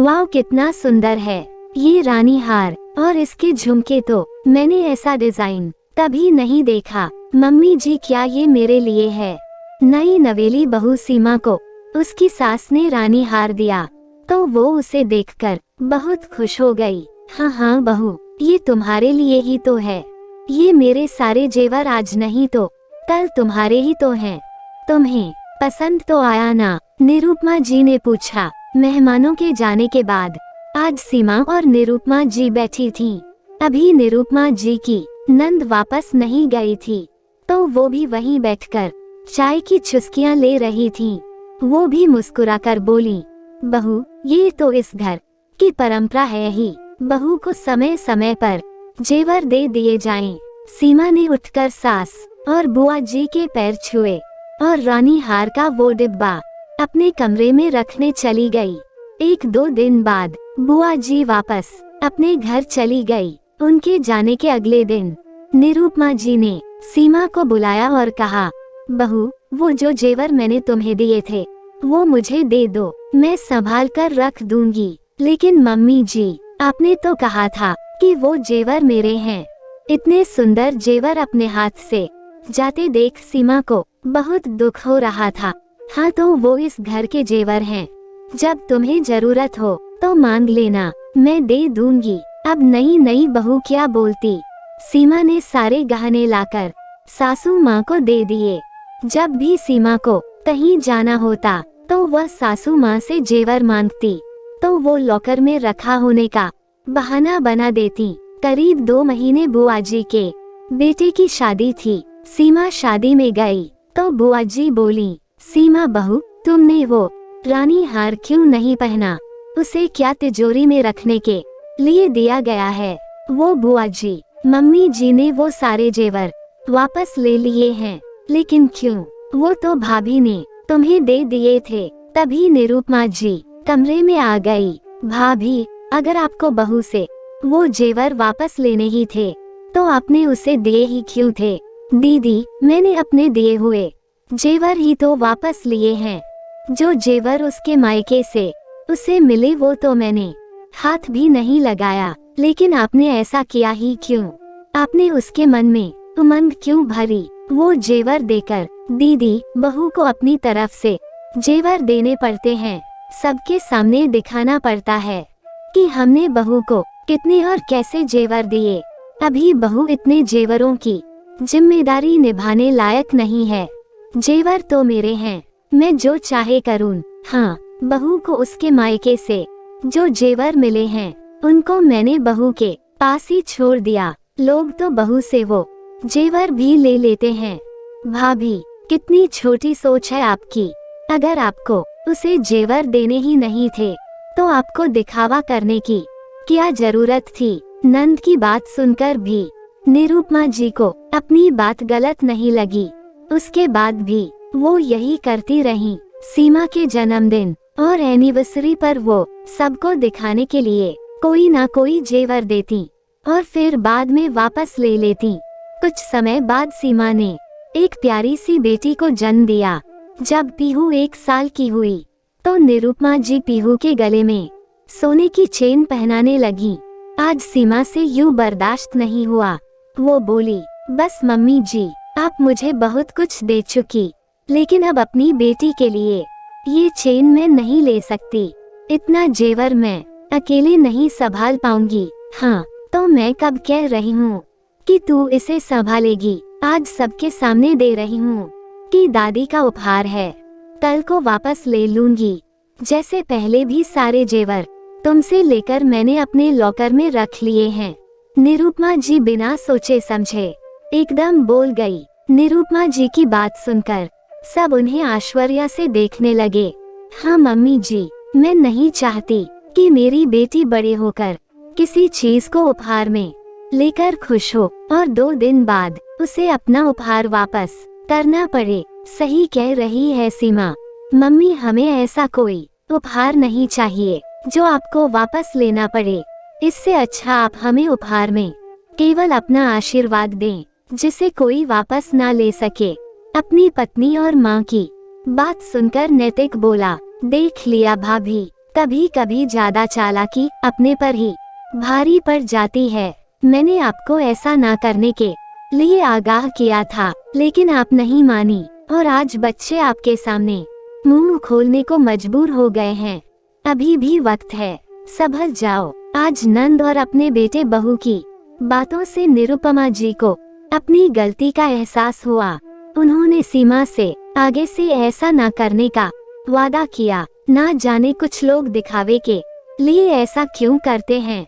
वाह कितना सुंदर है ये रानी हार, और इसके झुमके तो मैंने ऐसा डिजाइन कभी नहीं देखा। मम्मी जी क्या ये मेरे लिए है? नई नवेली बहू सीमा को उसकी सास ने रानी हार दिया तो वो उसे देखकर बहुत खुश हो गई। हाँ बहू, ये तुम्हारे लिए ही तो है। ये मेरे सारे जेवर आज नहीं तो कल तुम्हारे ही तो हैं। तुम्हें पसंद तो आया ना? निरुपमा जी ने पूछा। मेहमानों के जाने के बाद आज सीमा और निरुपमा जी बैठी थीं। अभी निरुपमा जी की नंद वापस नहीं गई थी तो वो भी वहीं बैठकर चाय की चुस्कियां ले रही थीं। वो भी मुस्कुराकर बोली, बहू ये तो इस घर की परंपरा है ही, बहू को समय समय पर जेवर दे दिए जाएं। सीमा ने उठकर सास और बुआ जी के पैर छुए और रानी हार का वो डिब्बा अपने कमरे में रखने चली गई। 1-2 दिन बाद बुआ जी वापस अपने घर चली गई। उनके जाने के अगले दिन निरुपमा जी ने सीमा को बुलाया और कहा, बहू वो जो जेवर मैंने तुम्हें दिए थे वो मुझे दे दो, मैं संभाल कर रख दूंगी। लेकिन मम्मी जी, आपने तो कहा था कि वो जेवर मेरे हैं। इतने सुंदर जेवर अपने हाथ से जाते देख सीमा को बहुत दुख हो रहा था। हाँ तो वो इस घर के जेवर हैं, जब तुम्हें जरूरत हो तो मांग लेना, मैं दे दूंगी। अब नई बहू क्या बोलती। सीमा ने सारे गहने लाकर सासू माँ को दे दिए। जब भी सीमा को कहीं जाना होता तो वह सासू माँ से जेवर मांगती तो वो लॉकर में रखा होने का बहाना बना देती। करीब 2 महीने बुआ जी के बेटे की शादी थी। सीमा शादी में गई तो बुआ जी बोली, सीमा बहू तुमने वो रानी हार क्यों नहीं पहना? उसे क्या तिजोरी में रखने के लिए दिया गया है? वो बुआ जी, मम्मी जी ने वो सारे जेवर वापस ले लिए हैं। लेकिन क्यों? वो तो भाभी ने तुम्हें दे दिए थे। तभी निरुपमा जी कमरे में आ गई। भाभी, अगर आपको बहू से वो जेवर वापस लेने ही थे तो आपने उसे दिए ही क्यों थे? दीदी, मैंने अपने दिए हुए जेवर ही तो वापस लिए हैं। जो जेवर उसके मायके से उसे मिले वो तो मैंने हाथ भी नहीं लगाया। लेकिन आपने ऐसा किया ही क्यों? आपने उसके मन में उमंग क्यों भरी? वो जेवर देकर दीदी, बहू को अपनी तरफ से जेवर देने पड़ते हैं। सबके सामने दिखाना पड़ता है कि हमने बहू को कितने और कैसे जेवर दिए। अभी बहू इतने जेवरों की जिम्मेदारी निभाने लायक नहीं है। जेवर तो मेरे हैं, मैं जो चाहे करूं। हाँ, बहू को उसके मायके से जो जेवर मिले हैं उनको मैंने बहू के पास ही छोड़ दिया। लोग तो बहू से वो जेवर भी ले लेते हैं। भाभी, कितनी छोटी सोच है आपकी। अगर आपको उसे जेवर देने ही नहीं थे तो आपको दिखावा करने की क्या जरूरत थी? नंद की बात सुनकर भी निरुपमा जी को अपनी बात गलत नहीं लगी। उसके बाद भी वो यही करती रहीं। सीमा के जन्मदिन और एनिवर्सरी पर वो सबको दिखाने के लिए कोई ना कोई जेवर देती और फिर बाद में वापस ले लेती। कुछ समय बाद सीमा ने एक प्यारी सी बेटी को जन्म दिया। जब पीहू 1 साल की हुई तो निरुपमा जी पीहू के गले में सोने की चेन पहनाने लगी। आज सीमा से यूं बर्दाश्त नहीं हुआ। वो बोली, बस मम्मी जी, आप मुझे बहुत कुछ दे चुकी, लेकिन अब अपनी बेटी के लिए ये चेन मैं नहीं ले सकती। इतना जेवर मैं अकेले नहीं संभाल पाऊंगी। हाँ, तो मैं कब कह रही हूँ कि तू इसे संभालेगी। आज सबके सामने दे रही हूँ कि दादी का उपहार है, कल को वापस ले लूंगी। जैसे पहले भी सारे जेवर तुमसे लेकर मैंने अपने लॉकर में रख लिए हैं। निरुपमा जी बिना सोचे समझे एकदम बोल गई। निरुपमा जी की बात सुनकर सब उन्हें आश्चर्य से देखने लगे। हाँ मम्मी जी, मैं नहीं चाहती कि मेरी बेटी बड़े होकर किसी चीज को उपहार में लेकर खुश हो और 2 दिन बाद उसे अपना उपहार वापस करना पड़े। सही कह रही है सीमा, मम्मी हमें ऐसा कोई उपहार नहीं चाहिए जो आपको वापस लेना पड़े। इससे अच्छा आप हमें उपहार में केवल अपना आशीर्वाद दें, जिसे कोई वापस ना ले सके। अपनी पत्नी और माँ की बात सुनकर नैतिक बोला, देख लिया भाभी, कभी कभी ज्यादा चालाकी अपने पर ही भारी पड़ जाती है। मैंने आपको ऐसा ना करने के लिए आगाह किया था, लेकिन आप नहीं मानी और आज बच्चे आपके सामने मुंह खोलने को मजबूर हो गए हैं। अभी भी वक्त है, संभल जाओ। आज नंद और अपने बेटे बहू की बातों से निरुपमा जी को अपनी गलती का एहसास हुआ। उन्होंने सीमा से आगे से ऐसा ना करने का वादा किया। ना जाने कुछ लोग दिखावे के लिए ऐसा क्यों करते हैं,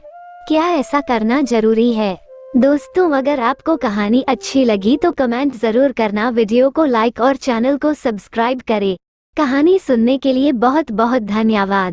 क्या ऐसा करना जरूरी है? दोस्तों, अगर आपको कहानी अच्छी लगी तो कमेंट जरूर करना, वीडियो को लाइक और चैनल को सब्सक्राइब करें। कहानी सुनने के लिए बहुत बहुत धन्यवाद।